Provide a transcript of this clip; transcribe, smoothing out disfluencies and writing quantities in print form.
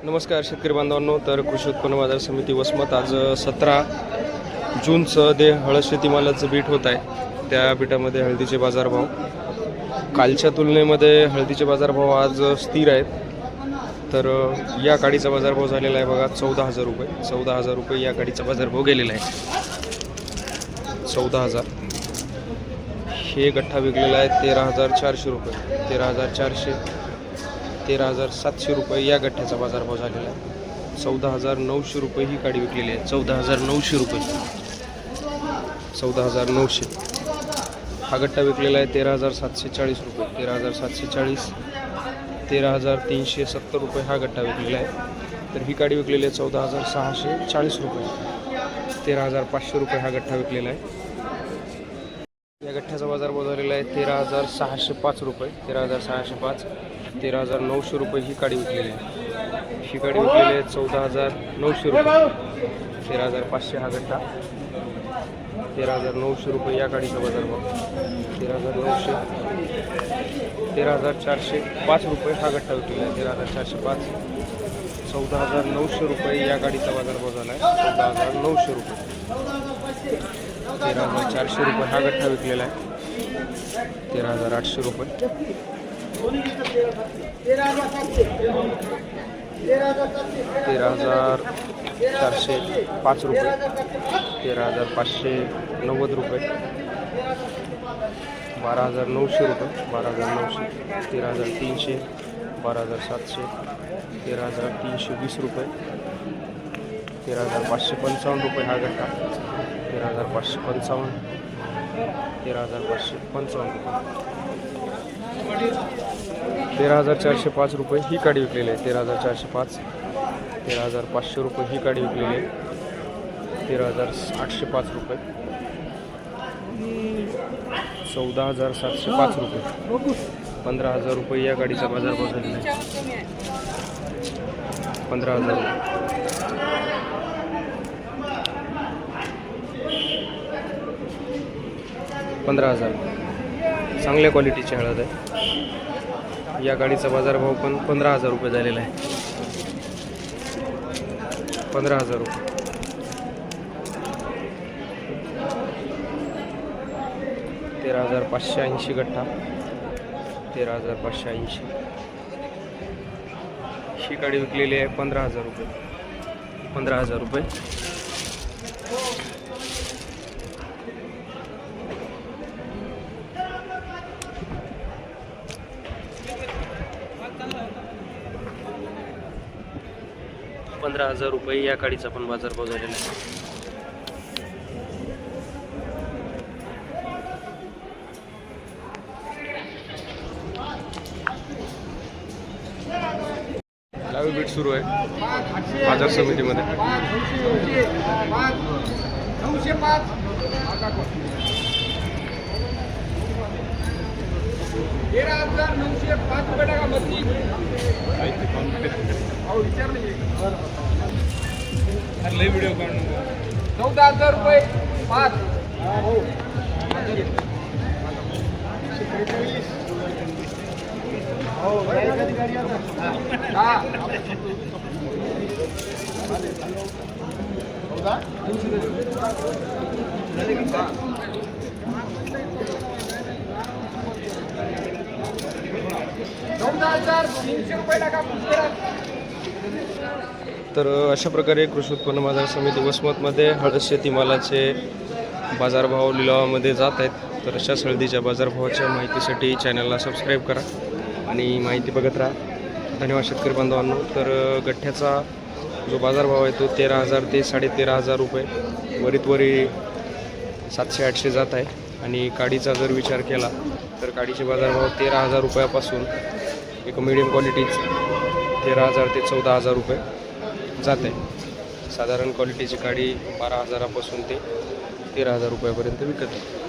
नमस्कार शेतकरी बांधवांनो. तर कृषी उत्पन्न बाजार समिती वसमत आज 17 जूनचं ते हळद शेतीमालाचं बीट होत आहे. त्या बीटामध्ये हळदीचे बाजारभाव कालच्या तुलनेमध्ये हळदीचे बाजारभाव आज स्थिर आहेत. तर या काडीचा बाजारभाव झालेला आहे बघा 14,000 रुपये. 14,000 रुपये या काडीचा बाजारभाव गेलेला आहे. 14,000. हे गठ्ठा विकलेला आहे 13,400 रुपये. 13,400 13,700 रुपये या गठ्ठ्याचा बाजारभाव झालेला आहे. 14,900 रुपये ही काडी विकलेली आहे. 14,900 रुपये. 14,900. हा गठ्ठा विकलेला आहे 13,740 रुपये. 13,740. 13,370 रुपये हा गठ्ठा विकलेला आहे. तर ही काडी विकलेली आहे 14,640 रुपये. 13,500 रुपये हा गठ्ठा विकलेला आहे. या गठ्ठ्याचा बाजारभाव झालेला आहे 13,605 रुपये. 13,605. 13,900 रुपये ही काडी विकलेली आहे. ही काडी विकलेली आहे 14,900 रुपये. 13,500 हा गठ्ठा. 13,900 रुपये या काडीचा बाजारभाव. 13,900. 13,405 रुपये हा गठ्ठा विकलेला आहे. 13,405. 14,900 रुपये या गाडीचा बाजारभाव झाला आहे. 14,900 रुपये. 13,400 रुपये हा गठ्ठा विकलेला आहे. 13,800 रुपये. 13,405 रुपये. 13,590 रुपये. 12,900 रुपये. 12,900. 13,300. 12,700. 13,320 रुपये. 13,555 रुपये हा गठ्ठा. 13,555. 13,555 रुपये. 13,405 रुपये ही काडी विकलेली आहे. 13,405. 13,500 रुपये ही काडी विकलेली आहे. 13,805 रुपये. 14,705 रुपये. 15,000 रुपये या गाडीचा बाजारभाव झालेला आहे. 15,000 रुपये. 15,000. चांगल्या क्वालिटीची हळद आहे. या गाडीचा बाजारभाव पण 15,000 रुपये झालेला आहे. 15,000 रुपये. 13,580 गठ्ठा. 13,580. ही गाडी विकलेली आहे 15,000 रुपये. 15,000 रुपये. 15,000 रुपये या काडीचा पण बाजारभाव झालेला आहे. लाईव्ह बीट सुरू आहे बाजार समितीमध्ये. 13,905 रुपये टाका मच्छी. लई व्हिडिओ काढून 14,000 रुपये 5. तर अशा प्रकारे कृषी उत्पन्न बाजार समिती वसमतमध्ये हळद शेतीमालाचे बाजारभाव लिलावामध्ये जात आहेत. तर अशाच हळदीच्या बाजारभावाच्या माहितीसाठी चॅनलला सबस्क्राईब करा आणि माहिती बघत राहा. धन्यवाद शेतकरी बांधवांनो. तर गठ्ठ्याचा जो बाजारभाव आहे तो 13,000 ते 13,500 रुपये. वरी 700-800 जात आहे. आणि काडीचा जर विचार केला तर काडीचे बाजारभाव 13,000 रुपयापासून एक मिडियम क्वालिटीच 13,000 ते 14,000 रुपये जात आहे. साधारण क्वालिटीची काडी 12,000पासून ते 13,000 रुपयापर्यंत विकत आहे.